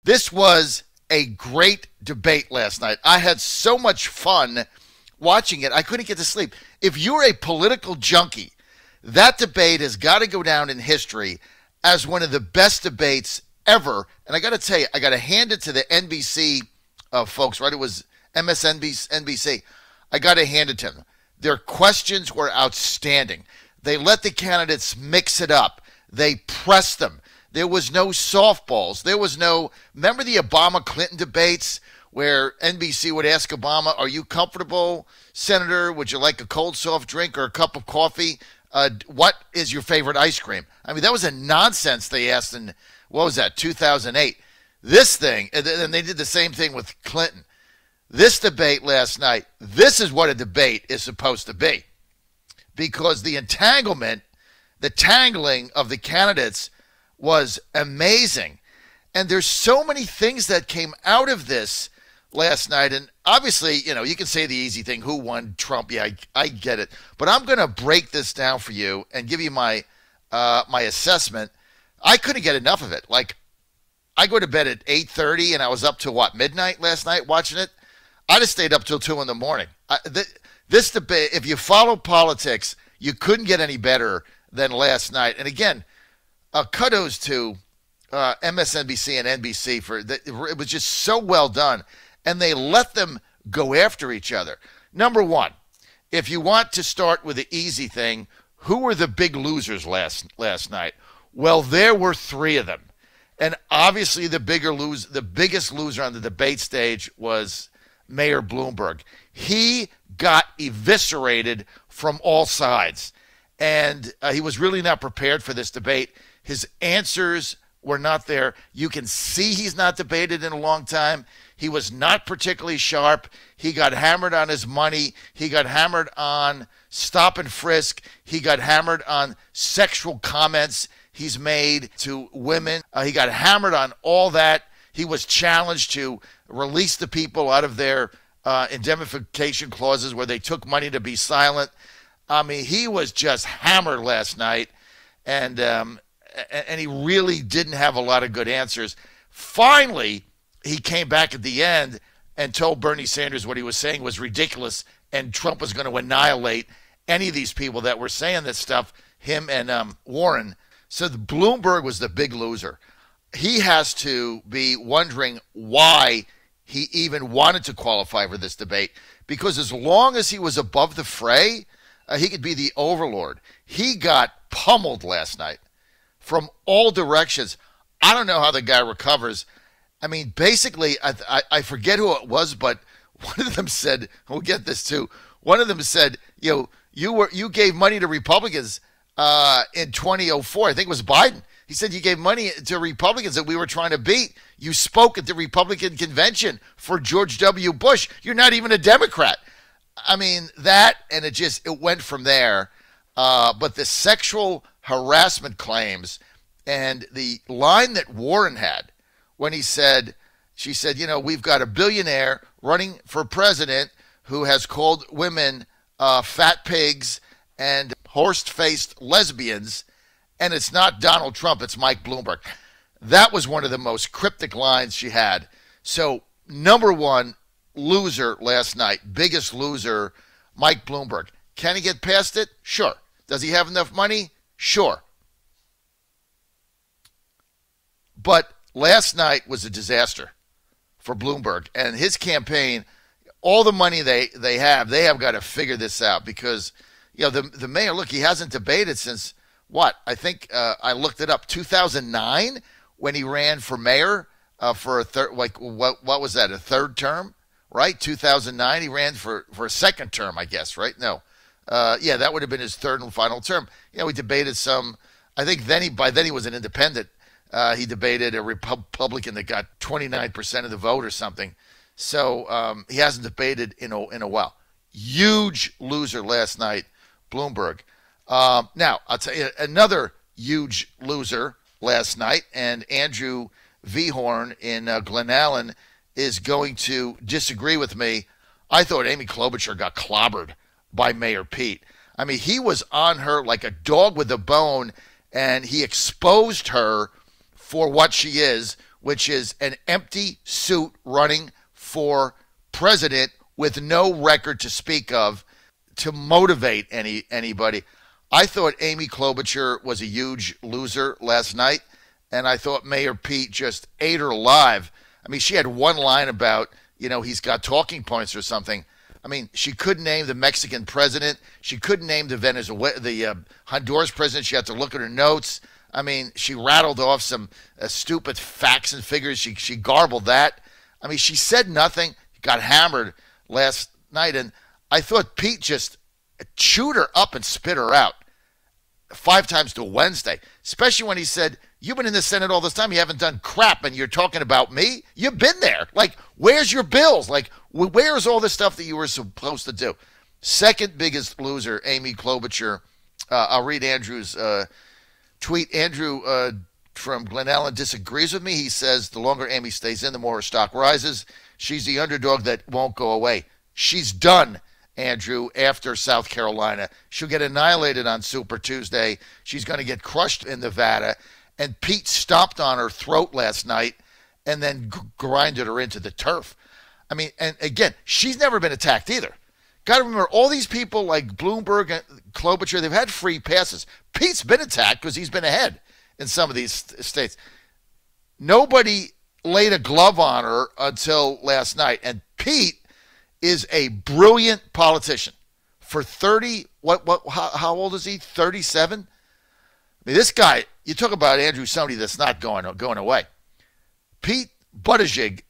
This was a great debate last night. I had so much fun watching it. I couldn't get to sleep. If you're a political junkie, that debate has got to go down in history as one of the best debates ever. And I got to tell you, I got to hand it to the NBC folks, right? It was MSNBC. I got to hand it to them. Their questions were outstanding. They let the candidates mix it up. They pressed them. There was no softballs. There was no, remember the Obama-Clinton debates where NBC would ask Obama, are you comfortable, Senator? Would you like a cold soft drink or a cup of coffee? What is your favorite ice cream? I mean, that was a nonsense they asked in, what was that, 2008. This thing, and they did the same thing with Clinton. This debate last night, this is what a debate is supposed to be. Because the entanglement, the tangling of the candidates was amazing. And there's so many things that came out of this last night. And obviously, you know, you can say the easy thing, who won Trump? Yeah, I get it. But I'm going to break this down for you and give you my assessment. I couldn't get enough of it. Like, I go to bed at 8:30 and I was up till, midnight last night watching it? I just stayed up till 2 in the morning. This debate, if you follow politics, you couldn't get any better than last night. And again, kudos to MSNBC and NBC it was just so well done. And they let them go after each other. Number one, if you want to start with the easy thing, who were the big losers last night? Well, there were three of them. And obviously the biggest loser on the debate stage was Mayor Bloomberg. He got eviscerated from all sides. And he was really not prepared for this debate. His answers were not there. You can see he's not debated in a long time. He was not particularly sharp. He got hammered on his money. He got hammered on stop and frisk. He got hammered on sexual comments he's made to women. He got hammered on all that. He was challenged to release the people out of their indemnification clauses where they took money to be silent. I mean, he was just hammered last night, and he really didn't have a lot of good answers. Finally, he came back at the end and told Bernie Sanders what he was saying was ridiculous, and Trump was going to annihilate any of these people that were saying this stuff, him and Warren. So Bloomberg was the big loser. He has to be wondering why he even wanted to qualify for this debate, because as long as he was above the fray, he could be the overlord. He got pummeled last night from all directions. I don't know how the guy recovers. I mean, basically, I forget who it was, but one of them said, we'll get this too. One of them said, you gave money to Republicans in 2004. I think it was Biden. He said you gave money to Republicans that we were trying to beat. You spoke at the Republican convention for George W. Bush. You're not even a Democrat. I mean, that, and it went from there. But the sexual harassment claims and the line that Warren had when she said, we've got a billionaire running for president who has called women fat pigs and horse-faced lesbians, and it's not Donald Trump, it's Mike Bloomberg. That was one of the most cryptic lines she had. So, number one loser last night, biggest loser, Mike Bloomberg. Can he get past it? Sure. Does he have enough money? Sure. But last night was a disaster for Bloomberg and his campaign. All the money they have got to figure this out, because the mayor, look, he hasn't debated since what? I think I looked it up, 2009 when he ran for mayor for a third, what was that, a third term, right? 2009 he ran for a second term, I guess, right? No. That would have been his third and final term. We debated some, I think by then he was an independent. He debated a Republican that got 29% of the vote or something. So he hasn't debated in a while. Huge loser last night, Bloomberg. Now, I'll tell you another huge loser last night, and Andrew Vehorn in Glen Allen is going to disagree with me. I thought Amy Klobuchar got clobbered by Mayor Pete. I mean, he was on her like a dog with a bone, and he exposed her for what she is, which is an empty suit running for president with no record to speak of to motivate anybody. I thought Amy Klobuchar was a huge loser last night, and I thought Mayor Pete just ate her alive. I mean, she had one line about, he's got talking points or something. I mean, she couldn't name the Mexican president. She couldn't name the Honduras president. She had to look at her notes. I mean, she rattled off some stupid facts and figures. She garbled that. I mean, she said nothing, got hammered last night, and I thought Pete just chewed her up and spit her out 5 times to Wednesday, especially when he said, you've been in the Senate all this time, you haven't done crap, and you're talking about me? You've been there. Like, where's your bills? Like, where's all the stuff that you were supposed to do? Second biggest loser, Amy Klobuchar. I'll read Andrew's tweet. Andrew from Glen Ellen disagrees with me. He says the longer Amy stays in, the more her stock rises. She's the underdog that won't go away. She's done, Andrew, after South Carolina. She'll get annihilated on Super Tuesday. She's going to get crushed in Nevada. And Pete stomped on her throat last night and then grinded her into the turf. I mean, and again, she's never been attacked either. Got to remember, all these people like Bloomberg and Klobuchar, they've had free passes. Pete's been attacked because he's been ahead in some of these states. Nobody laid a glove on her until last night. And Pete is a brilliant politician. For 30, how old is he? 37? I mean, this guy, you talk about Andrew, somebody that's not going away. Pete Buttigieg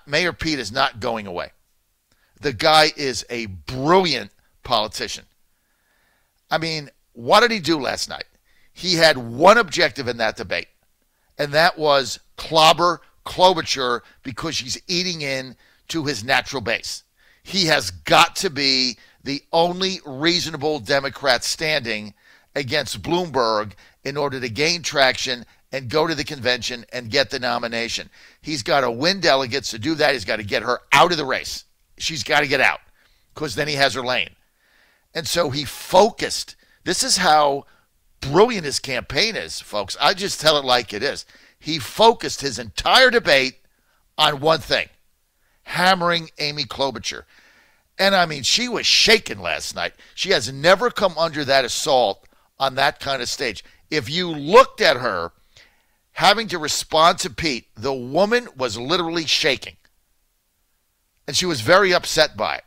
Mayor Pete is not going away. The guy is a brilliant politician. I mean, what did he do last night? He had one objective in that debate, and that was clobber Klobuchar because she's eating in to his natural base. He has got to be the only reasonable Democrat standing against Bloomberg in order to gain traction and go to the convention and get the nomination. He's got to win delegates. To do that, he's got to get her out of the race. She's got to get out because then he has her lane. And so he focused. This is how brilliant his campaign is, folks. I just tell it like it is. He focused his entire debate on one thing, hammering Amy Klobuchar. And, I mean, she was shaken last night. She has never come under that assault on that kind of stage. If you looked at her having to respond to Pete, the woman was literally shaking. And she was very upset by it.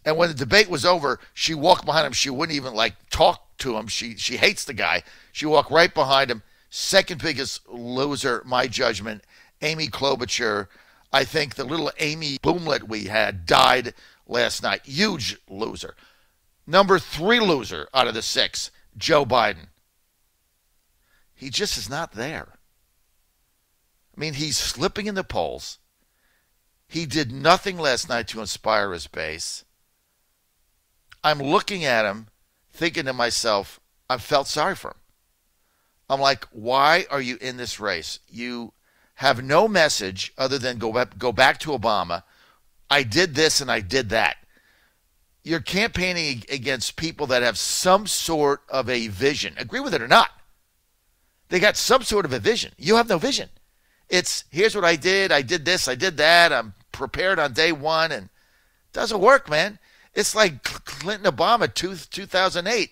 And when the debate was over, she walked behind him. She wouldn't even, talk to him. She hates the guy. She walked right behind him. Second biggest loser, my judgment, Amy Klobuchar. I think the little Amy boomlet we had died last night. Huge loser. Number 3 loser out of the 6, Joe Biden. He just is not there. I mean, he's slipping in the polls. He did nothing last night to inspire his base. I'm looking at him, thinking to myself, I felt sorry for him. I'm like, why are you in this race? You have no message other than go back to Obama. I did this and I did that. You're campaigning against people that have some sort of a vision. Agree with it or not. They got some sort of a vision. You have no vision. It's, here's what I did this, I did that, I'm prepared on day one, and it doesn't work, man. It's like Clinton Obama 2008.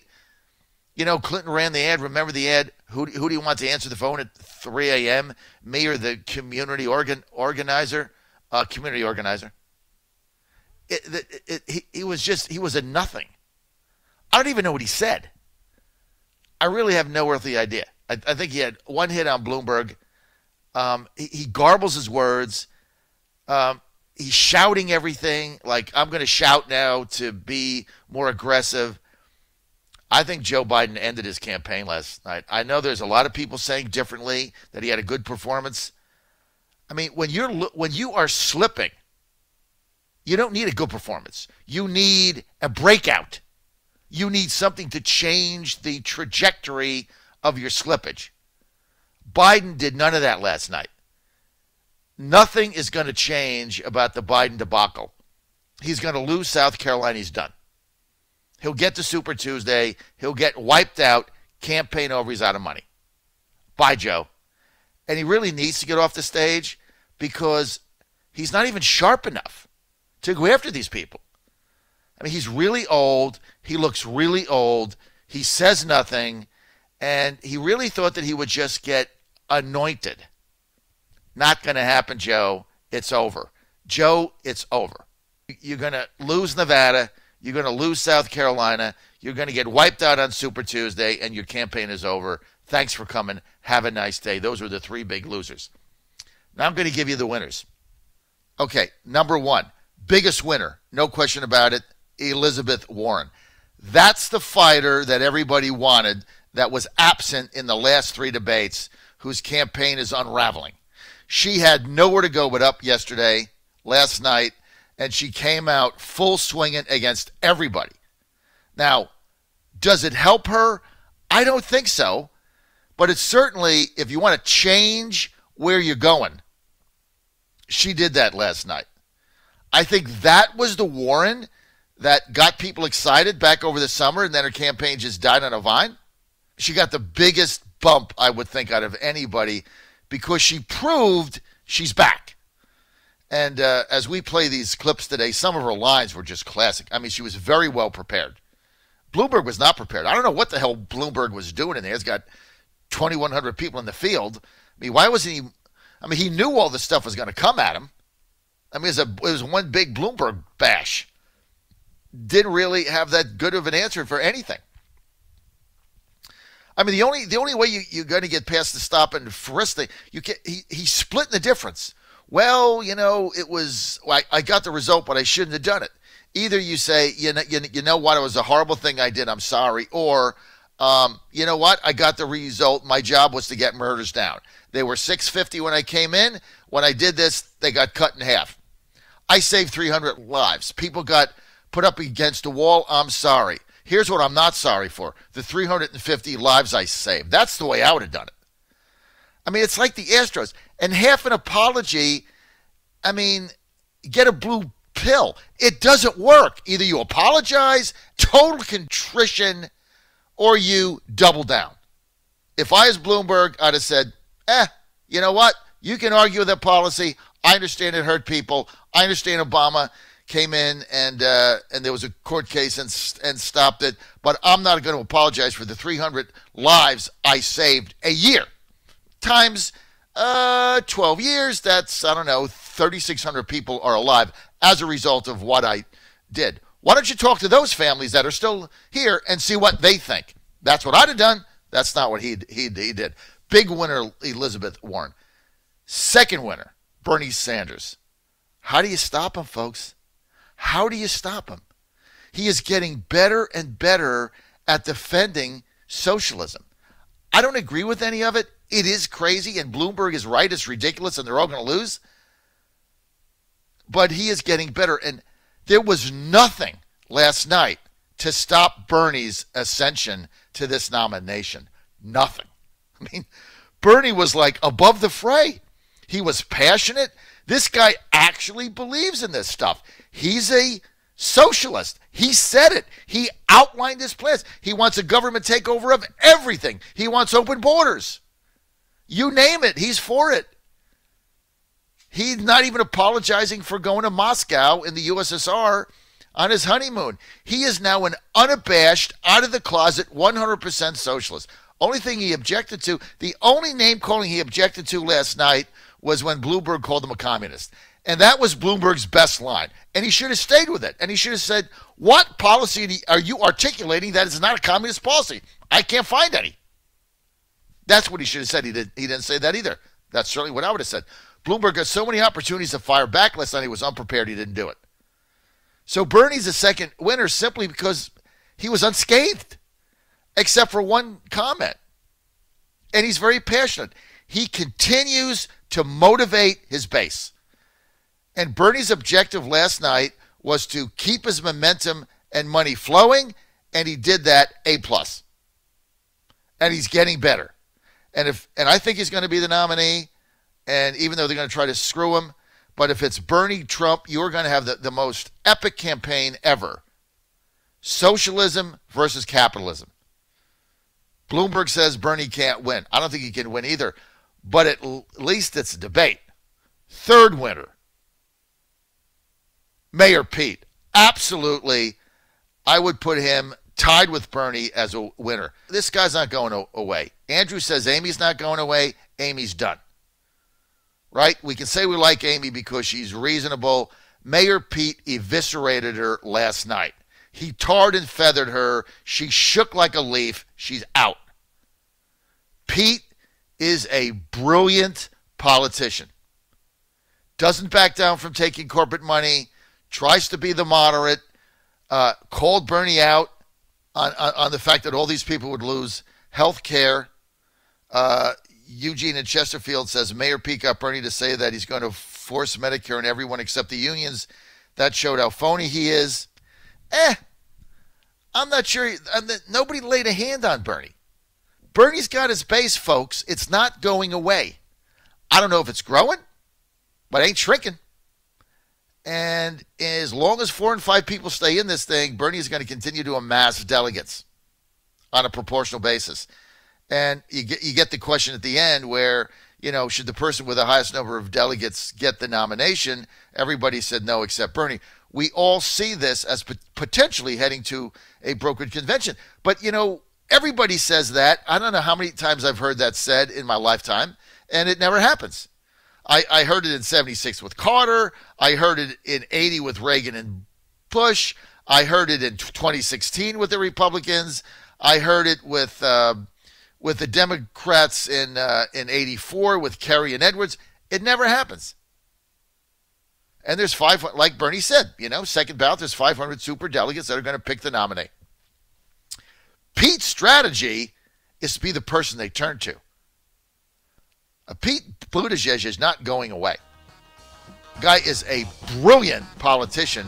Clinton ran the ad. Remember the ad? Who do you want to answer the phone at 3 a.m.? Me or the community organizer? Community organizer. He was a nothing. I don't even know what he said. I really have no earthly idea. I think he had one hit on Bloomberg. He garbles his words. He's shouting everything. Like, I'm going to shout now to be more aggressive. I think Joe Biden ended his campaign last night. I know there's a lot of people saying differently, that he had a good performance. I mean, when you are slipping, you don't need a good performance. You need a breakout. You need something to change the trajectory of your slippage. Biden did none of that last night. Nothing is going to change about the Biden debacle. He's going to lose South Carolina. He's done. He'll get to Super Tuesday. He'll get wiped out. Campaign over. He's out of money. Bye, Joe. And he really needs to get off the stage because he's not even sharp enough to go after these people. I mean, he's really old. He looks really old. He says nothing. And he really thought that he would just get anointed. Not going to happen, Joe. It's over. Joe, it's over. You're going to lose Nevada. You're going to lose South Carolina. You're going to get wiped out on Super Tuesday, and your campaign is over. Thanks for coming. Have a nice day. Those were the three big losers. Now I'm going to give you the winners. Okay, number one, biggest winner, no question about it, Elizabeth Warren. That's the fighter that everybody wanted that was absent in the last three debates, whose campaign is unraveling. She had nowhere to go but up yesterday, last night, and she came out full swinging against everybody. Now, does it help her? I don't think so. But it's certainly, if you want to change where you're going, she did that last night. I think that was the Warren that got people excited back over the summer, and then her campaign just died on a vine. She got the biggest bump, I would think, out of anybody because she proved she's back. And as we play these clips today, some of her lines were just classic. I mean, she was very well prepared. Bloomberg was not prepared. I don't know what the hell Bloomberg was doing in there. He's got 2,100 people in the field. I mean, why wasn't he? I mean, he knew all this stuff was going to come at him. I mean, it was one big Bloomberg bash. Didn't really have that good of an answer for anything. I mean, the only way you're going to get past the stop and frisk thing, he split the difference. Well, you know, I got the result, but I shouldn't have done it. Either you say, you know what, it was a horrible thing I did, I'm sorry, or you know what, I got the result. My job was to get murders down. They were 650 when I came in. When I did this, they got cut in half. I saved 300 lives. People got put up against a wall. I'm sorry. Here's what I'm not sorry for. The 350 lives I saved. That's the way I would have done it. I mean, it's like the Astros. And half an apology, I mean, get a blue pill. It doesn't work. Either you apologize, total contrition, or you double down. If I was Bloomberg, I'd have said, you know what? You can argue with that policy. I understand it hurt people. I understand Obama came in and there was a court case and stopped it. But I'm not going to apologize for the 300 lives I saved a year. Times 12 years, that's, I don't know, 3,600 people are alive as a result of what I did. Why don't you talk to those families that are still here and see what they think? That's what I'd have done. That's not what he did. Big winner, Elizabeth Warren. Second winner, Bernie Sanders. How do you stop him, folks? How do you stop him? He is getting better and better at defending socialism. I don't agree with any of it. It is crazy, and Bloomberg is right. It's ridiculous, and they're all going to lose. But he is getting better, and there was nothing last night to stop Bernie's ascension to this nomination. Nothing. I mean, Bernie was like above the fray. He was passionate. This guy actually believes in this stuff. He's a socialist. He said it. He outlined his plans. He wants a government takeover of everything. He wants open borders. You name it, he's for it. He's not even apologizing for going to Moscow in the USSR on his honeymoon. He is now an unabashed, out of the closet, 100% socialist. Only thing he objected to, the only name calling he objected to last night was when Bloomberg called him a communist. And that was Bloomberg's best line. And he should have stayed with it. And he should have said, what policy are you articulating that is not a communist policy? I can't find any. That's what he should have said. He didn't say that either. That's certainly what I would have said. Bloomberg got so many opportunities to fire back last night. He was unprepared. He didn't do it. So Bernie's a second winner simply because he was unscathed, except for one comment. And he's very passionate. He continues to motivate his base. And Bernie's objective last night was to keep his momentum and money flowing, and he did that A+. And he's getting better. And I think he's going to be the nominee, and even though they're going to try to screw him, but if it's Bernie Trump, you're going to have the most epic campaign ever. Socialism versus capitalism. Bloomberg says Bernie can't win. I don't think he can win either. but at least it's a debate. Third winner, Mayor Pete. Absolutely, I would put him tied with Bernie as a winner. This guy's not going away. Andrew says Amy's not going away. Amy's done. Right? We can say we like Amy because she's reasonable. Mayor Pete eviscerated her last night. He tarred and feathered her. She shook like a leaf. She's out. Pete is a brilliant politician. Doesn't back down from taking corporate money. Tries to be the moderate. Called Bernie out on the fact that all these people would lose health care. Eugene in Chesterfield says Mayor Pete got Bernie to say that he's going to force Medicare on everyone except the unions. That showed how phony he is. I'm not sure. Nobody laid a hand on Bernie. Bernie's got his base, folks. It's not going away. I don't know if it's growing, but it ain't shrinking. And as long as 4 and 5 people stay in this thing, Bernie is going to continue to amass delegates on a proportional basis. And you get the question at the end where, should the person with the highest number of delegates get the nomination? Everybody said no except Bernie. We all see this as potentially heading to a brokered convention. But, everybody says that. I don't know how many times I've heard that said in my lifetime, and it never happens. I heard it in 76 with Carter. I heard it in 80 with Reagan and Bush. I heard it in 2016 with the Republicans. I heard it with the Democrats in 84 with Kerry and Edwards. It never happens. And there's like Bernie said, second ballot, there's 500 super delegates that are going to pick the nominee. Pete's strategy is to be the person they turn to. Pete Buttigieg is not going away. Guy is a brilliant politician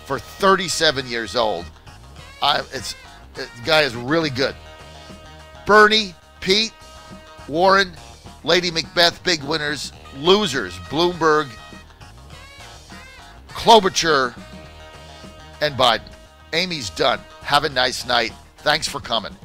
for 37 years old. The guy is really good. Bernie, Pete, Warren, Lady Macbeth, big winners. Losers, Bloomberg, Klobuchar, and Biden. Amy's done. Have a nice night. Thanks for coming.